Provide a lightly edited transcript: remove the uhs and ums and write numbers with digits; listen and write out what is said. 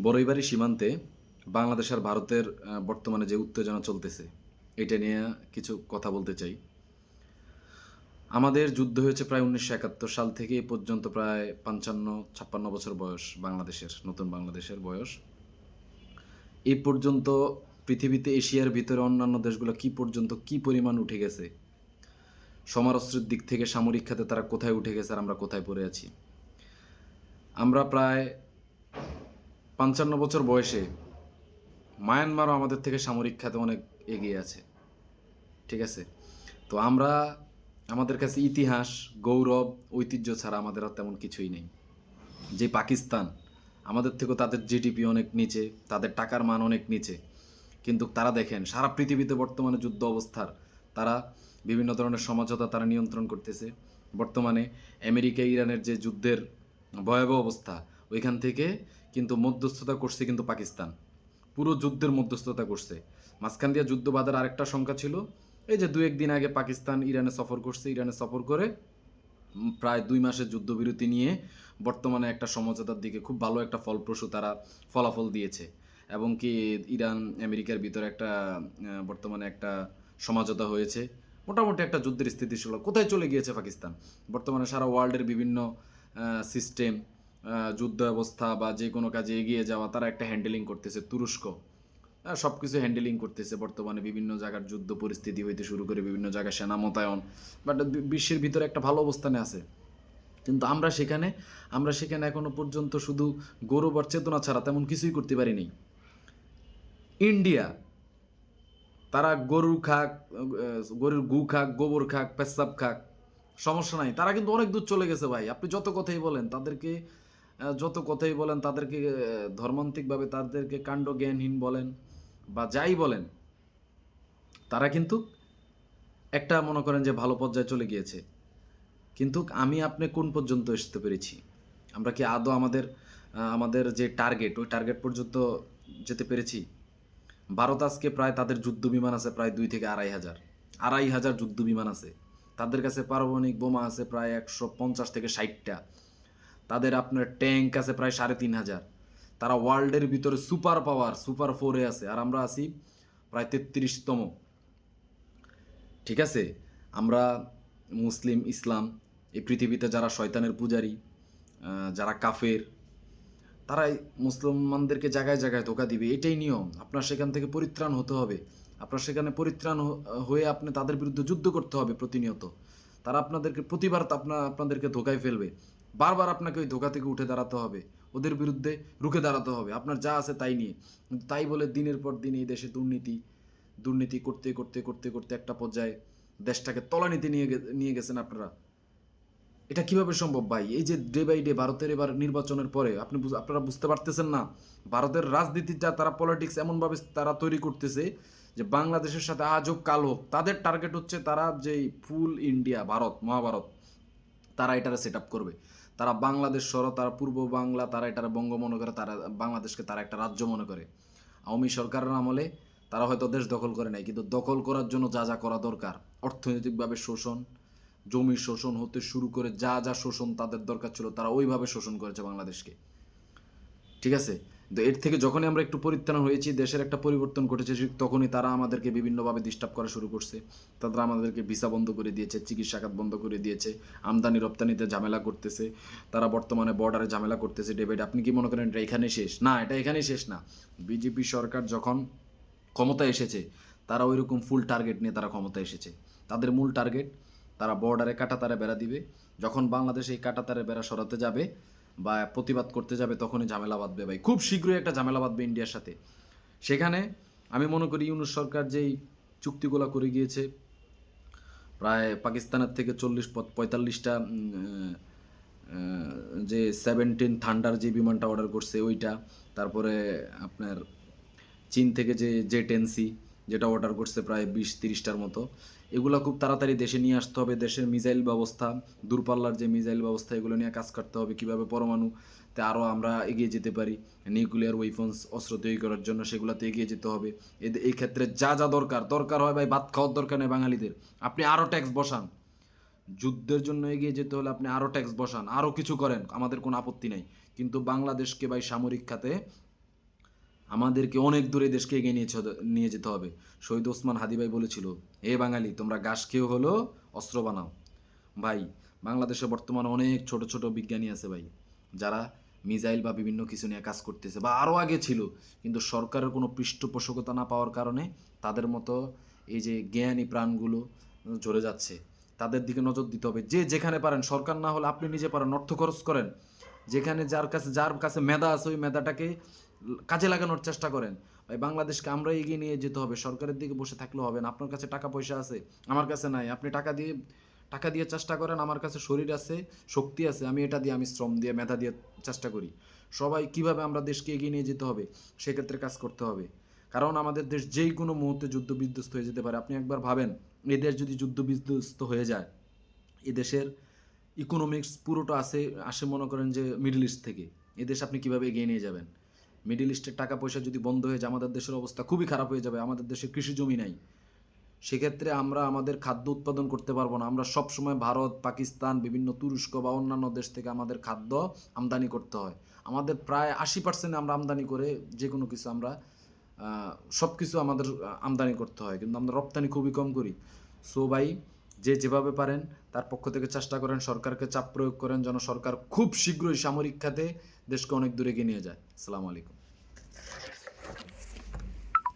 বড়ইবাড়ি সীমান্তে বাংলাদেশ আর ভারতের বর্তমানে যে উত্তেজনা চলতেছে, এটা নিয়ে কিছু কথা বলতে চাই। আমাদের যুদ্ধ হয়েছে প্রায় ১৯৭১ সাল থেকে এ পর্যন্ত প্রায় ৫৫-৫৬ বছর বয়স বাংলাদেশের, নতুন বাংলাদেশের বয়স। এই পর্যন্ত পৃথিবীতে এশিয়ার ভিতরে অন্যান্য দেশগুলো কি পরিমাণ উঠে গেছে। সমরাস্ত্রের দিক থেকে সামরিক খাতে তারা কোথায় উঠে গেছে আর আমরা কোথায় পড়ে আছি। আমরা প্রায় ৫৫ বছর বয়সে মায়ানমারও আমাদের থেকে সামরিক খাতে অনেক এগিয়ে আছে। ঠিক আছে? তো আমরা আমাদের কাছে ইতিহাস, গৌরব, ঐতিহ্য ছাড়া আমাদের আর তেমন কিছুই নেই। যে পাকিস্তান, আমাদের থেকেও তাদের জিডিপি অনেক নিচে, তাদের টাকার মান অনেক নিচে। কিন্তু তারা দেখেন সারা পৃথিবীতে বর্তমানে যুদ্ধ অবস্থার তারা বিভিন্ন ধরনের সমঝোতা তারা নিয়ন্ত্রণ করতেছে। বর্তমানে আমেরিকা ইরানের যে যুদ্ধের ভয়াবহ অবস্থা, ওইখান থেকে কিন্তু মধ্যস্থতা করছে কিন্তু পাকিস্তান। পুরো যুদ্ধের মধ্যস্থতা করছে। মাঝখান দিয়ে যুদ্ধ বাঁধার আরেকটা সংখ্যা ছিল, এই যে ২-১ দিন আগে পাকিস্তান ইরানে সফর করছে, ইরানে সফর করে প্রায় ২ মাসের যুদ্ধবিরতি নিয়ে বর্তমানে একটা সমঝোতার দিকে খুব ভালো একটা ফলপ্রসূ তারা ফলাফল দিয়েছে। এবং কি ইরান আমেরিকার ভিতরে একটা বর্তমানে একটা সমঝোতা হয়েছে। মোটামুটি একটা যুদ্ধের স্থিতিশীল কোথায় চলে গিয়েছে পাকিস্তান? বর্তমানে সারা ওয়ার্ল্ডের বিভিন্ন সিস্টেম, যুদ্ধ ব্যবস্থা বা যে কোনো কাজে এগিয়ে যাওয়া তারা একটা হ্যান্ডেলিং করতেছে। তুরস্ক সব কিছু হ্যান্ডেলিং করতেছে বর্তমানে বিভিন্ন জায়গার যুদ্ধ পরিস্থিতি হইতে শুরু করে বিভিন্ন জায়গায় সেনা মোতায়েন, বাট বিশ্বের ভিতরে একটা ভালো অবস্থানে আছে। কিন্তু আমরা সেখানে এখনো পর্যন্ত শুধু গৌরব আর চেতনা ছাড়া তেমন কিছুই করতে পারিনি। ইন্ডিয়া, তারা গরু খাক, গরুর গু খাক, গোবর খাক, পেচ্ছাপ খাক, সমস্যা নাই। তারা কিন্তু অনেক দূর চলে গেছে ভাই। আপনি যত কথাই বলেন তাদেরকে ধর্মান্তিকভাবে তাদেরকে কাণ্ডজ্ঞানহীন বলেন বা যাই বলেন, তারা কিন্তু একটা মনে করেন যে ভালো পর্যায়ে চলে গিয়েছে। কিন্তু আমি আপনি কোন পর্যন্ত আসতে পেরেছি? আমরা কি আদৌ আমাদের যে টার্গেট, ওই টার্গেট পর্যন্ত যেতে পেরেছি? ভারত আজকে প্রায় তাদের যুদ্ধ বিমান আছে প্রায় ২ থেকে ২,৫০০। ২,৫০০ যুদ্ধ বিমান আছে। তাদের কাছে পারমাণবিক বোমা আছে প্রায় ১৫০ থেকে ৬০টা। তাদের আপনার ট্যাঙ্ক আছে প্রায় ৩,৫০০। তারা ওয়ার্ল্ডের ভিতরে সুপার পাওয়ার, সুপার 4 এ আছে। আর আমরা আছি প্রায় ৩৩তম। ঠিক আছে? আমরা মুসলিম, ইসলাম, এই পৃথিবীতে যারা শয়তানের পূজারী, যারা কাফের, তারাই মুসলমানদেরকে জায়গায় জায়গায় ধোঁকা দিবে। এটাই নিয়ম। আপনার সেখান থেকে পরিত্রাণ হতে হবে। আপনার সেখানে পরিত্রাণ হয়ে আপনি তাদের বিরুদ্ধে যুদ্ধ করতে হবে প্রতিনিয়ত। তারা আপনাদেরকে প্রতিবার আপনাদেরকে ধোঁকায় ফেলবে। বারবার আপনাকে ওই ধোঁকা থেকে উঠে দাঁড়াতে হবে। ওদের বিরুদ্ধে রুখে দাঁড়াতে হবে। আপনার যা আছে তাই নিয়ে। কিন্তু তাই বলে দিনের পর দিন এই দেশে দুর্নীতি করতে করতে করতে করতে একটা পর্যায়ে দেশটাকে তলানিতে নিয়ে গেছেন আপনারা। এটা কিভাবে সম্ভব ভাই? এই যে ডে বাই ডে ভারতের এবার নির্বাচনের পরে আপনারা বুঝতে পারতেছেন না, ভারতের রাজনীতিটা তারা পলিটিক্স এমনভাবে তারা তৈরি করতেছে যে বাংলাদেশের সাথে আজ হোক কাল হোক তাদের টার্গেট হচ্ছে তারা যেই ফুল ইন্ডিয়া ভারত মহাভারত তারা এটারে সেট আপ করবে। তারা বাংলাদেশ সহ তারা পূর্ব বাংলা তারা এটারে বঙ্গ মনে করে, তারা বাংলাদেশকে তারা একটা রাজ্য মনে করে। আওয়ামী সরকারের আমলে তারা হয়তো দেশ দখল করে নাই, কিন্তু দখল করার জন্য যা যা করা দরকার, অর্থনৈতিকভাবে শোষণ, জমি শোষণ হতে শুরু করে যা যা শোষণ তাদের দরকার ছিল তারা ওইভাবে শোষণ করেছে বাংলাদেশকে। ঠিক আছে? তো এর থেকে যখনই আমরা একটু পরিত্রাণ হয়েছি, দেশের একটা পরিবর্তন ঘটেছে, ঠিক তখনই তারা আমাদেরকে বিভিন্নভাবে ডিস্টার্ব করা শুরু করছে। তারা আমাদেরকে ভিসা বন্ধ করে দিয়েছে, চিকিৎসা খাত বন্ধ করে দিয়েছে, আমদানি রপ্তানিতে ঝামেলা করতেছে। তারা বর্তমানে বর্ডারে ঝামেলা করতেছে ডে বাই ডে। আপনি কি মনে করেন এটা এখানেই শেষ? না, এটা এখানেই শেষ না। বিজেপি সরকার যখন ক্ষমতায় এসেছে, তারা ওইরকম ফুল টার্গেট নিয়ে তারা ক্ষমতায় এসেছে। তাদের মূল টার্গেট, তারা বর্ডারে কাঁটাতারে বেড়া দিবে। যখন বাংলাদেশ এই কাঁটাতারে বেড়া সরাতে যাবে বা প্রতিবাদ করতে যাবে, তখনই ঝামেলা বাঁধবে ভাই। খুব শীঘ্রই একটা ঝামেলা বাঁধবে ইন্ডিয়ার সাথে। সেখানে আমি মনে করি ইউনূস সরকার যেই চুক্তিগুলো করে গিয়েছে, প্রায় পাকিস্তানের থেকে ৪০-৪৫টা যে 17 থান্ডার যে বিমানটা অর্ডার করছে ওইটা, তারপরে আপনার চীন থেকে যে জেট-এনসি যেটা অর্ডার করছে প্রায় ২০-৩০টার মতো, এগুলা খুব তাড়াতাড়ি দেশে নিয়ে আসতে হবে। দেশের মিসাইল ব্যবস্থা, দূরপাল্লার যে মিসাইল ব্যবস্থা, এগুলো নিয়ে কাজ করতে হবে। কীভাবে পরমাণুতে আরও আমরা এগিয়ে যেতে পারি, নিউক্লিয়ার ওয়েপন্স অস্ত্র তৈরি করার জন্য সেগুলোতে এগিয়ে যেতে হবে। এই ক্ষেত্রে যা যা দরকার হয় ভাই, ভাত খাওয়ার দরকার নেই বাঙালিদের। আপনি আরও ট্যাক্স বসান। যুদ্ধের জন্য এগিয়ে যেতে হলে আপনি আরও ট্যাক্স বসান, আরও কিছু করেন, আমাদের কোনো আপত্তি নাই। কিন্তু বাংলাদেশকে ভাই সামরিক খাতে আমাদেরকে অনেক দূরে দেশকে এগিয়ে নিয়ে যেতে হবে। শহীদ ওসমান হাদি ভাই বলেছিল, এ বাঙালি তোমরা ঘাস খেয়েও হলো অস্ত্র বানাও। ভাই, বাংলাদেশে বর্তমানে অনেক ছোট ছোট বিজ্ঞানী আছে ভাই, যারা মিসাইল বা বিভিন্ন কিছু নিয়ে কাজ করতেছে, বা আরও আগে ছিল, কিন্তু সরকারের কোনো পৃষ্ঠপোষকতা না পাওয়ার কারণে তাদের মতো এই যে জ্ঞানী প্রাণগুলো ঝরে যাচ্ছে। তাদের দিকে নজর দিতে হবে। যে যেখানে পারেন, সরকার না হলে আপনি নিজে পারেন, অর্থ খরচ করেন, যেখানে যার কাছে মেধা আছে ওই মেধাটাকে কাজে লাগানোর চেষ্টা করেন। ভাই, বাংলাদেশকে আমরা এগিয়ে নিয়ে যেতে হবে, সরকারের দিকে বসে থাকলে হবে না। আপনার কাছে টাকা পয়সা আছে, আমার কাছে নাই, আপনি টাকা দিয়ে চেষ্টা করেন, আমার কাছে শরীর আছে, শক্তি আছে, আমি এটা দিয়ে, আমি শ্রম দিয়ে, মেধা দিয়ে চেষ্টা করি। সবাই কিভাবে আমরা দেশকে এগিয়ে নিয়ে যেতে হবে সেক্ষেত্রে কাজ করতে হবে। কারণ আমাদের দেশ যেই কোনো মুহূর্তে যুদ্ধ বিধ্বস্ত হয়ে যেতে পারে। আপনি একবার ভাবেন, এই দেশ যদি যুদ্ধ বিধ্বস্ত হয়ে যায়, এ দেশের ইকোনমিক্স পুরোটা আসে মনে করেন যে মিডল ইস্ট থেকে। এ দেশ আপনি কীভাবে এগিয়ে নিয়ে যাবেন? মিডল ইস্টের টাকা পয়সা যদি বন্ধ হয়ে যায়, আমাদের দেশের অবস্থা খুবই খারাপ হয়ে যাবে। আমাদের দেশে কৃষি জমি নাই, সেক্ষেত্রে আমরা আমাদের খাদ্য উৎপাদন করতে পারবো না। আমরা সবসময় ভারত, পাকিস্তান, বিভিন্ন তুরস্ক বা অন্যান্য দেশ থেকে আমাদের খাদ্য আমদানি করতে হয়। আমাদের প্রায় 80% আমরা আমদানি করে যে কোনো কিছু আমরা সব কিছু আমাদের আমদানি করতে হয়, কিন্তু আমরা রপ্তানি খুবই কম করি। সো ভাই, যে যেভাবে পারেন তার পক্ষ থেকে চেষ্টা করেন, সরকারকে চাপ প্রয়োগ করেন যেন সরকার খুব শীঘ্রই সামরিক খাতে দেশকে অনেক দূরে এগিয়ে নিয়ে যায়। আসসালামু আলাইকুম।